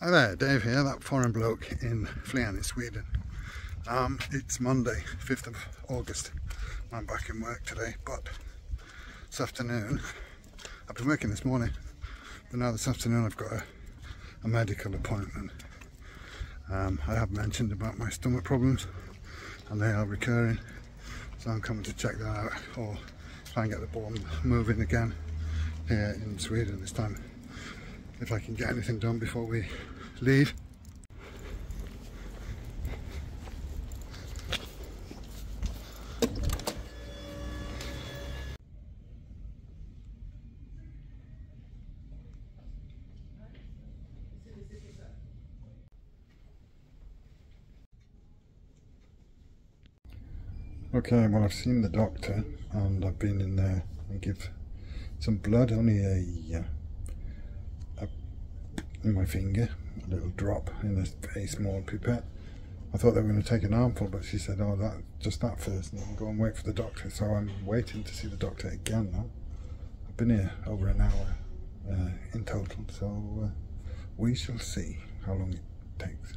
Hi there, Dave here, that foreign bloke in Flen in Sweden. It's Monday, 5th of August. I'm back in work today, but this afternoon, I've been working this morning, but now this afternoon I've got a medical appointment. I have mentioned about my stomach problems, and they are recurring, so I'm coming to check that out, or try and get the ball moving again here in Sweden this time, if I can get anything done before we leave. Okay, well, I've seen the doctor and I've been in there and give some blood, only in my finger, a little drop in a very small pipette. I thought they were going to take an armful, but she said, oh, just that first, and then go and wait for the doctor. So I'm waiting to see the doctor again now. I've been here over an hour in total, so we shall see how long it takes.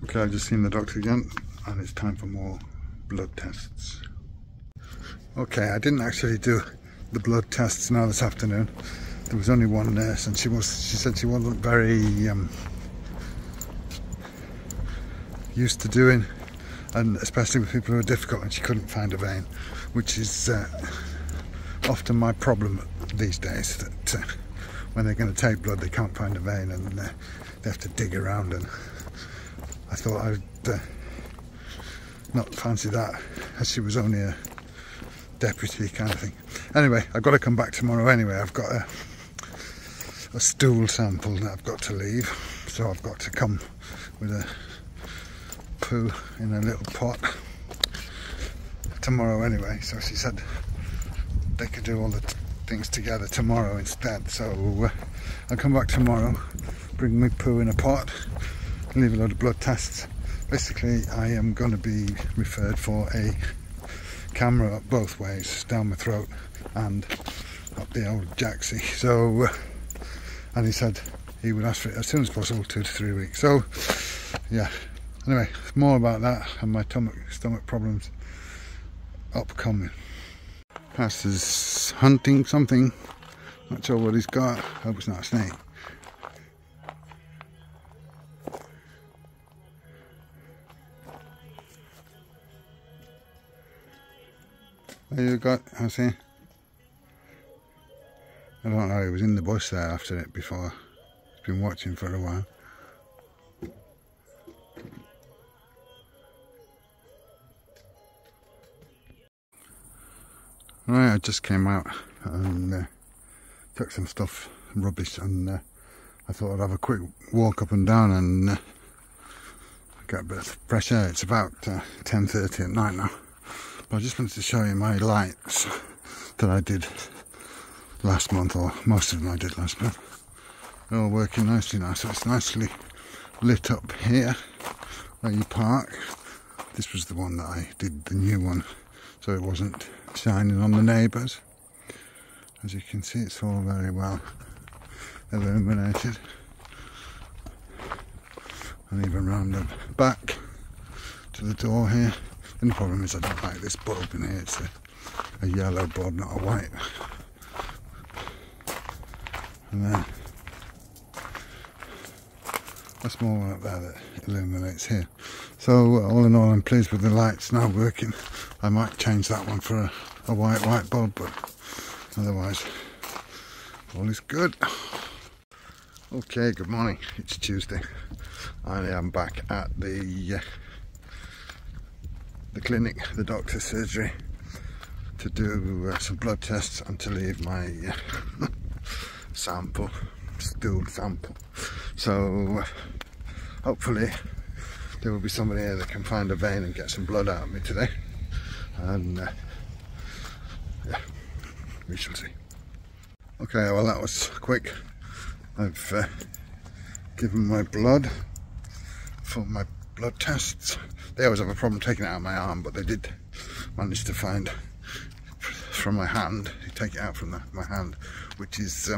Okay, I've just seen the doctor again, and it's time for more blood tests. Okay, I didn't actually do the blood tests now this afternoon. There was only one nurse, and she said she wasn't very used to doing, and especially with people who are difficult, and she couldn't find a vein, which is often my problem these days, that when they're going to take blood they can't find a vein, and they have to dig around, and I thought I'd not fancy that, as she was only a deputy kind of thing. Anyway, I've got to come back tomorrow anyway. I've got a stool sample that I've got to leave, so I've got to come with a poo in a little pot tomorrow anyway. So she said they could do all the things together tomorrow instead. So I'll come back tomorrow, bring me poo in a pot, leave a load of blood tests. Basically, I am going to be referred for a camera up both ways, down my throat and up the old jacksie. So, and he said he would ask for it as soon as possible, 2 to 3 weeks. So, yeah. Anyway, more about that and my stomach problems upcoming. Pastor's hunting something. Not sure what he's got. Hope it's not a snake. There you got, I see. I don't know, he was in the bush there after it before. He's been watching for a while. Right, I just came out and took some stuff, rubbish, and I thought I'd have a quick walk up and down and get a bit of fresh air. It's about 10:30 at night now. I just wanted to show you my lights that I did last month, or most of them I did last month. They're all working nicely now, so it's nicely lit up here where you park. This was the one that I did, the new one, so it wasn't shining on the neighbours. As you can see, it's all very well illuminated, and even round the back to the door here. And the problem is I don't like this bulb in here. It's a yellow bulb, not a white. And then a small one up there that illuminates here. So all in all, I'm pleased with the lights now working. I might change that one for a white bulb, but otherwise all is good. Okay, good morning. It's Tuesday. I am back at the clinic, the doctor's surgery, to do some blood tests and to leave my sample, stool sample. So hopefully there will be somebody here that can find a vein and get some blood out of me today, and yeah, we shall see. Okay, well, that was quick. I've given my blood for my blood tests. They always have a problem taking it out of my arm, but they did manage to find from my hand. You take it out from my hand, which is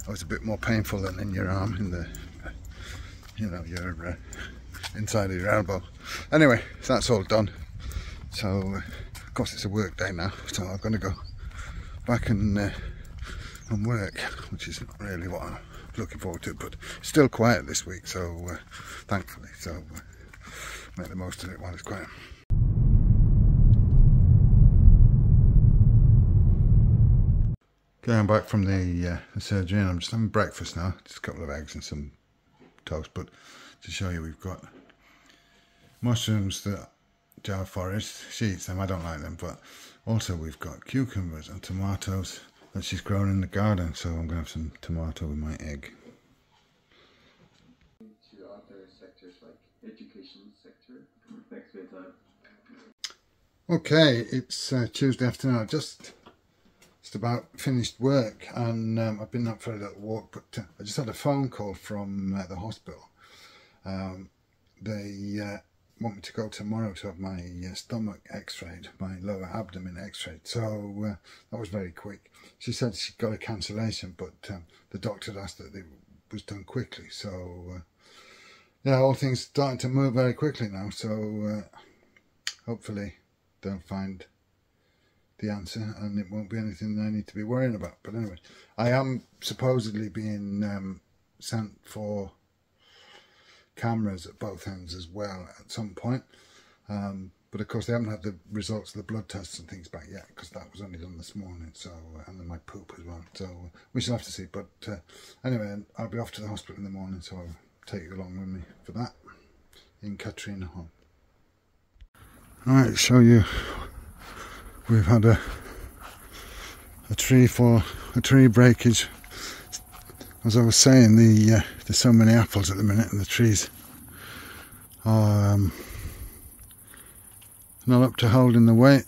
always a bit more painful than in your arm, in the, you know, your inside of your elbow. Anyway, so that's all done. So of course it's a work day now, so I'm going to go back and work, which is not really what I'm looking forward to, but it's still quiet this week, so thankfully, so make the most of it while it's quiet. Okay, I'm back from the surgery and I'm just having breakfast now, just a couple of eggs and some toast. But to show you, we've got mushrooms that Jar Forest, she eats them, I don't like them, but also we've got cucumbers and tomatoes that she's grown in the garden, so I'm going to have some tomato with my egg. To other sectors like education sector. Thanks for your time. Okay, it's Tuesday afternoon. I just about finished work and I've been up for a little walk, but I just had a phone call from the hospital. They want me to go tomorrow to have my stomach x-rayed, my lower abdomen x-rayed, so that was very quick. She said she got a cancellation, but the doctor asked that it was done quickly, so yeah, all things starting to move very quickly now, so hopefully they'll find the answer and it won't be anything that I need to be worrying about. But anyway, I am supposedly being sent for cameras at both ends as well at some point, but of course they haven't had the results of the blood tests and things back yet, because that was only done this morning, so and then my poop as well, so we shall have to see. But anyway, I'll be off to the hospital in the morning, so I'll take you along with me for that in Katrina Hall. Alright, show you, we've had a tree breakage. As I was saying, there's so many apples at the minute, and the trees are not up to holding the weight.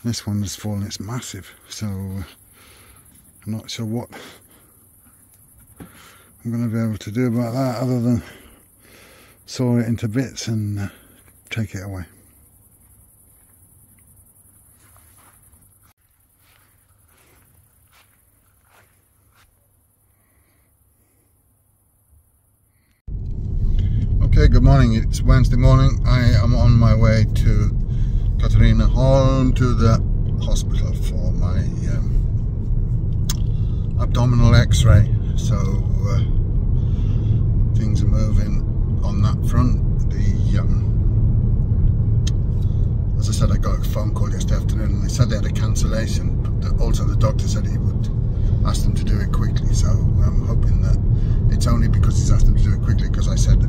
This one has fallen, it's massive, so I'm not sure what I'm going to be able to do about that other than saw it into bits and take it away. Okay, good morning. It's Wednesday morning. I am on my way to Katrina Hall, to the hospital for my abdominal x-ray. So things are moving on that front. As I said, I got a phone call yesterday afternoon and they said they had a cancellation, but also the doctor said he would ask them to do it quickly, so I'm hoping that it's only because he's asked them to do it quickly, because I said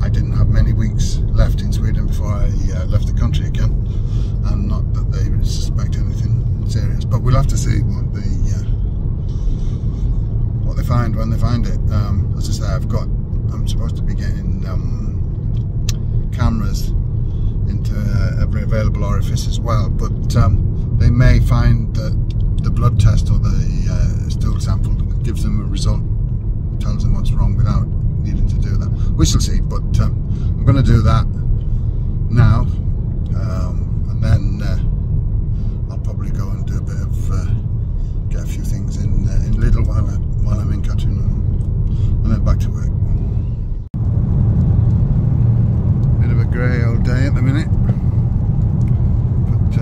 I didn't have many weeks left in Sweden before I left the country again, and not that they suspect anything serious, but we'll have to see what they find when they find it. As I say, I'm supposed to be getting cameras into every available orifice as well, but they may find that the blood test or the stool sample gives them a result, tells them what's wrong without needing to do that. We shall see, but I'm going to do that now, and then I'll probably go and do a bit of get a few things in Lidl while I'm in Katrina, and then back to work. Bit of a grey old day at the minute, but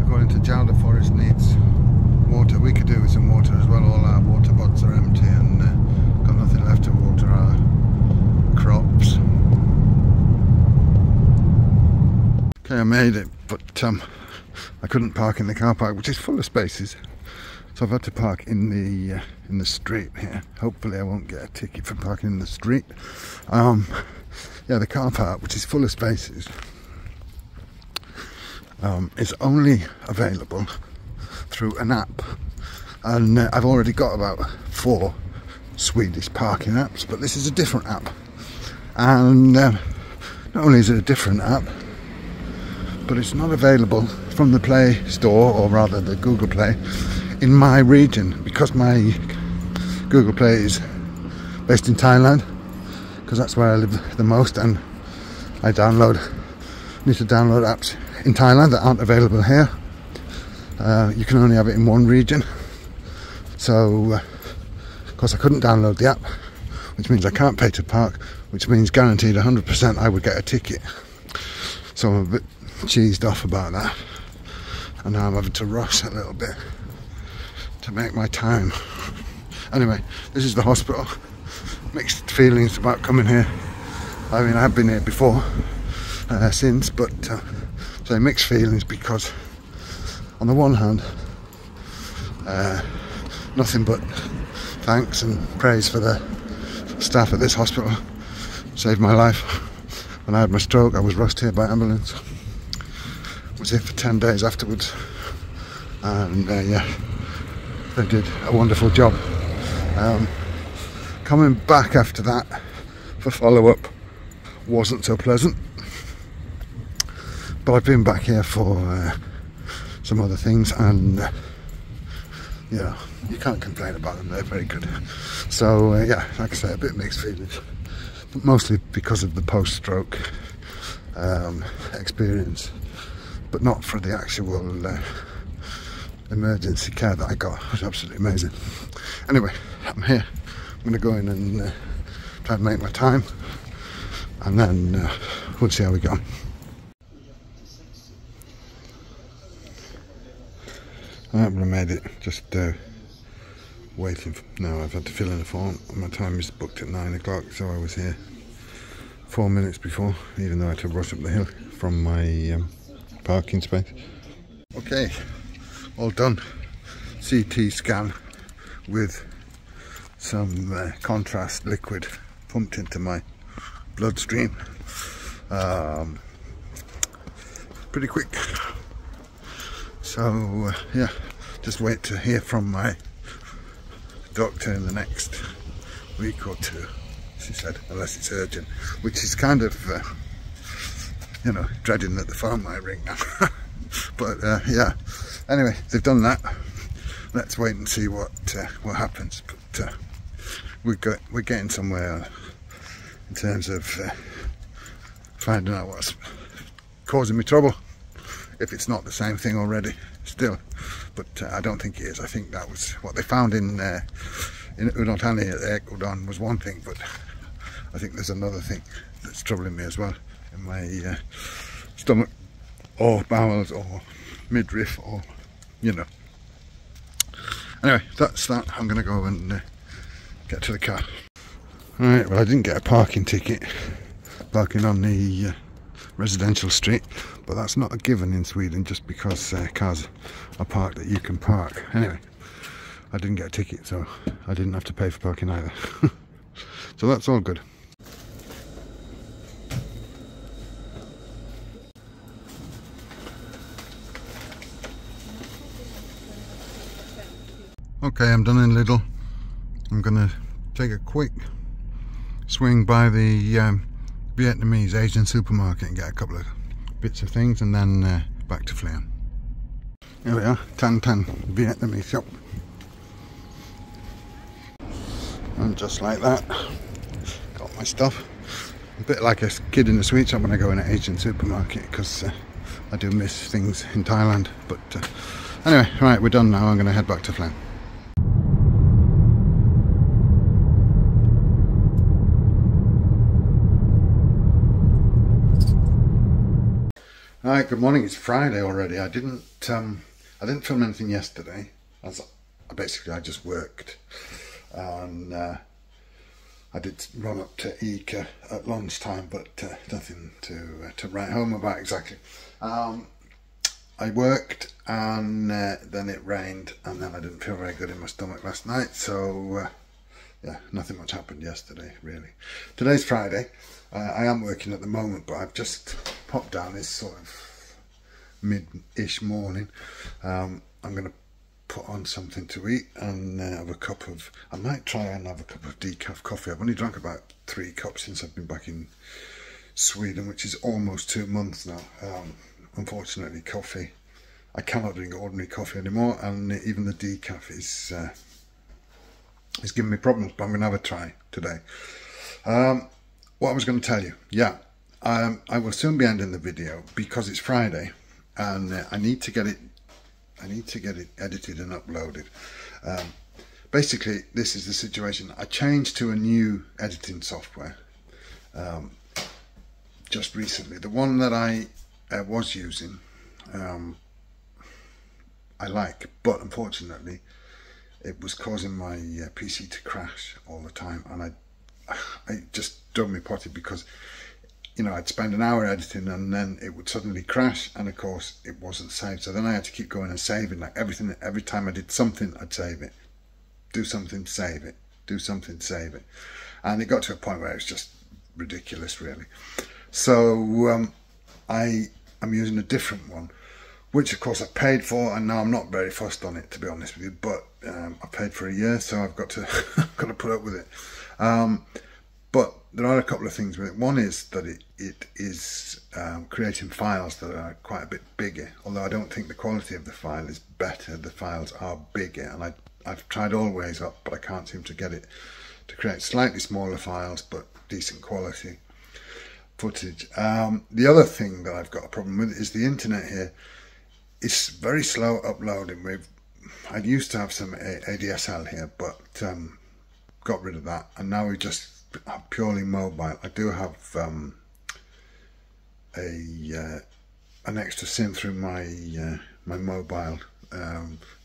according to Jar Forest needs water. We could do with some water as well. All our water bottles are empty and got nothing left to water our crops. Okay, I made it, but I couldn't park in the car park, which is full of spaces, so I've had to park in the street here. Hopefully I won't get a ticket for parking in the street. Yeah, the car park, which is full of spaces, is only available through an app, and I've already got about 4 Swedish parking apps, but this is a different app, and not only is it a different app, but it's not available from the Play Store, or rather the Google Play, in my region, because my Google Play is based in Thailand, because that's where I live the most, and I need to download apps in Thailand that aren't available here. You can only have it in one region, so of course I couldn't download the app, which means I can't pay to park, which means guaranteed 100% I would get a ticket. So I'm a bit cheesed off about that, and now I'm having to rush a little bit to make my time. Anyway, this is the hospital. Mixed feelings about coming here. I mean, I have been here before, since, but so mixed feelings, because on the one hand, nothing but thanks and praise for the staff at this hospital. Saved my life. When I had my stroke, I was rushed here by ambulance. Was here for 10 days afterwards, and yeah, they did a wonderful job. Coming back after that for follow-up wasn't so pleasant, but I've been back here for some other things, and yeah, you can't complain about them. They're very good. So yeah, like I say, a bit mixed feelings, but mostly because of the post-stroke experience, but not for the actual emergency care that I got. It was absolutely amazing. Anyway, I'm here. I'm going to go in and try and make my time, and then we'll see how we go. I made it, just waiting. No, I've had to fill in a form. My time is booked at 9 o'clock, so I was here 4 minutes before, even though I had to rush up the hill from my parking space. Okay, all done. CT scan with some contrast liquid pumped into my bloodstream. Pretty quick. So yeah, just wait to hear from my doctor in the next week or two, she said, unless it's urgent, which is kind of you know, dreading that the phone might ring now. But yeah, anyway, they've done that. Let's wait and see what happens. But we're getting somewhere in terms of finding out what's causing me trouble, if it's not the same thing already still. But I don't think it is. I think that was what they found in Udon Thani at the Udon was one thing, but I think there's another thing that's troubling me as well, in my stomach or bowels or midriff, or you know. Anyway, that's that. I'm going to go and get to the car. Alright, well, I didn't get a parking ticket parking on the residential street, but that's not a given in Sweden, just because cars are parked that you can park. Anyway, I didn't get a ticket, so I didn't have to pay for parking either. So that's all good. Okay, I'm done in Lidl. I'm gonna take a quick swing by the Vietnamese Asian supermarket and get a couple of bits of things, and then back to Flien. Here we are, Tan Tan Vietnamese shop. And just like that, got my stuff. A bit like a kid in a sweet shop when I go in an Asian supermarket, because I do miss things in Thailand. But anyway, right, we're done now. I'm going to head back to Flien. Alright, good morning. It's Friday already. I didn't film anything yesterday, as I just worked, and I did run up to Ica at lunchtime, but nothing to write home about exactly. I worked, and then it rained, and then I didn't feel very good in my stomach last night, so yeah, nothing much happened yesterday really. Today's Friday. I am working at the moment, but I've just popped down this sort of mid-ish morning. I'm going to put on something to eat and have a cup of, I might try and have a cup of decaf coffee. I've only drunk about 3 cups since I've been back in Sweden, which is almost 2 months now. Unfortunately, coffee, I cannot drink ordinary coffee anymore, and even the decaf is giving me problems, but I'm going to have a try today. what I was going to tell you, yeah, I will soon be ending the video because it's Friday, and I need to get it edited and uploaded. Basically, this is the situation. I changed to a new editing software just recently. The one that I was using, I like, but unfortunately, it was causing my PC to crash all the time, and I just drove me potty because, you know, I'd spend an hour editing and then it would suddenly crash, and of course it wasn't saved. So then I had to keep going and saving, like everything. Every time I did something, I'd save it, do something, save it, do something, save it, and it got to a point where it was just ridiculous, really. So I'm using a different one, which of course I paid for, and now I'm not very fussed on it, to be honest with you. But I paid for a year, so I've got to got to put up with it. But there are a couple of things with it. One is that it is creating files that are quite a bit bigger, although I don't think the quality of the file is better. The files are bigger, and I've tried all ways up, but I can't seem to get it to create slightly smaller files but decent quality footage. The other thing that I've got a problem with is the internet here. It's very slow uploading. I used to have some ADSL here, but got rid of that, and now we just have purely mobile. I do have an extra SIM through my my mobile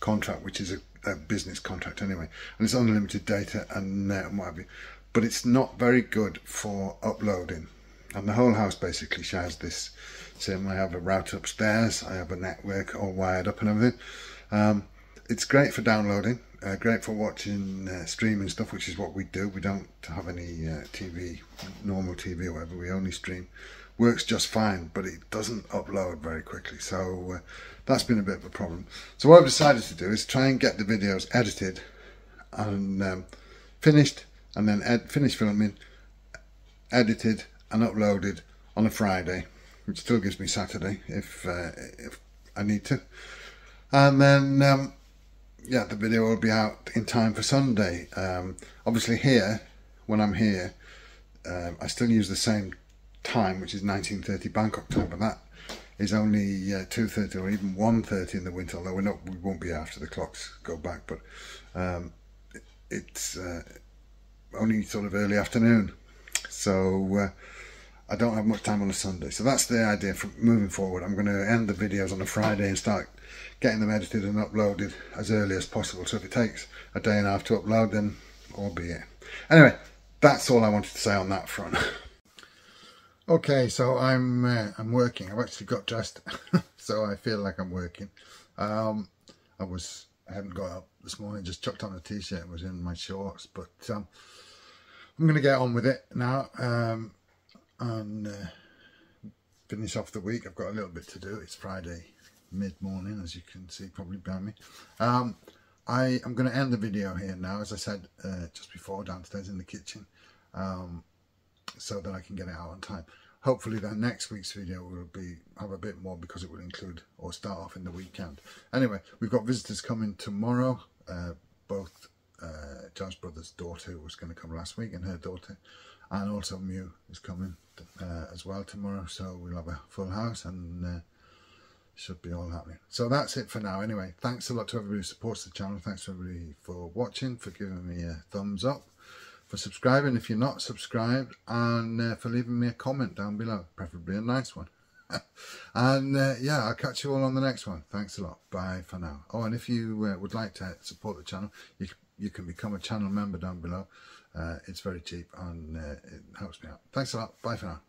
contract, which is a business contract anyway, and it's unlimited data and net and what have you, but it's not very good for uploading. And the whole house basically shares this SIM. I have a router upstairs, I have a network all wired up and everything. It's great for downloading, great for watching streaming stuff, which is what we do. We don't have any TV, normal TV or whatever, we only stream. Works just fine, but it doesn't upload very quickly, so that's been a bit of a problem. So what I've decided to do is try and get the videos edited and finished, and then finish filming, edited and uploaded on a Friday, which still gives me Saturday if I need to, and then yeah, the video will be out in time for Sunday. Obviously here, when I'm here, I still use the same time, which is 1930 Bangkok time, but that is only 2:30 or even 1:30 in the winter, although we won't be after the clocks go back, but it's only sort of early afternoon, so I don't have much time on a Sunday. So that's the idea from moving forward. I'm going to end the videos on a Friday and start getting them edited and uploaded as early as possible. So if it takes a day and a half to upload, then albeit. Anyway, that's all I wanted to say on that front. Okay, so I'm working. I've actually got dressed, so I feel like I'm working. I hadn't got up this morning, just chucked on a t-shirt and was in my shorts, but I'm going to get on with it now and finish off the week. I've got a little bit to do. It's Friday mid-morning, as you can see probably behind me. I am going to end the video here now, as I said just before, downstairs in the kitchen, so that I can get it out on time. Hopefully that next week's video will have a bit more, because it will include or start off in the weekend. Anyway, we've got visitors coming tomorrow, both John's brother's daughter, who was going to come last week, and her daughter, and also Mew is coming as well tomorrow, so we'll have a full house, and should be all happening. So that's it for now. Anyway, thanks a lot to everybody who supports the channel. Thanks to everybody for watching, for giving me a thumbs up, for subscribing if you're not subscribed, and for leaving me a comment down below, preferably a nice one. And yeah, I'll catch you all on the next one. Thanks a lot. Bye for now. Oh, and if you would like to support the channel, you can become a channel member down below. It's very cheap, and it helps me out. Thanks a lot. Bye for now.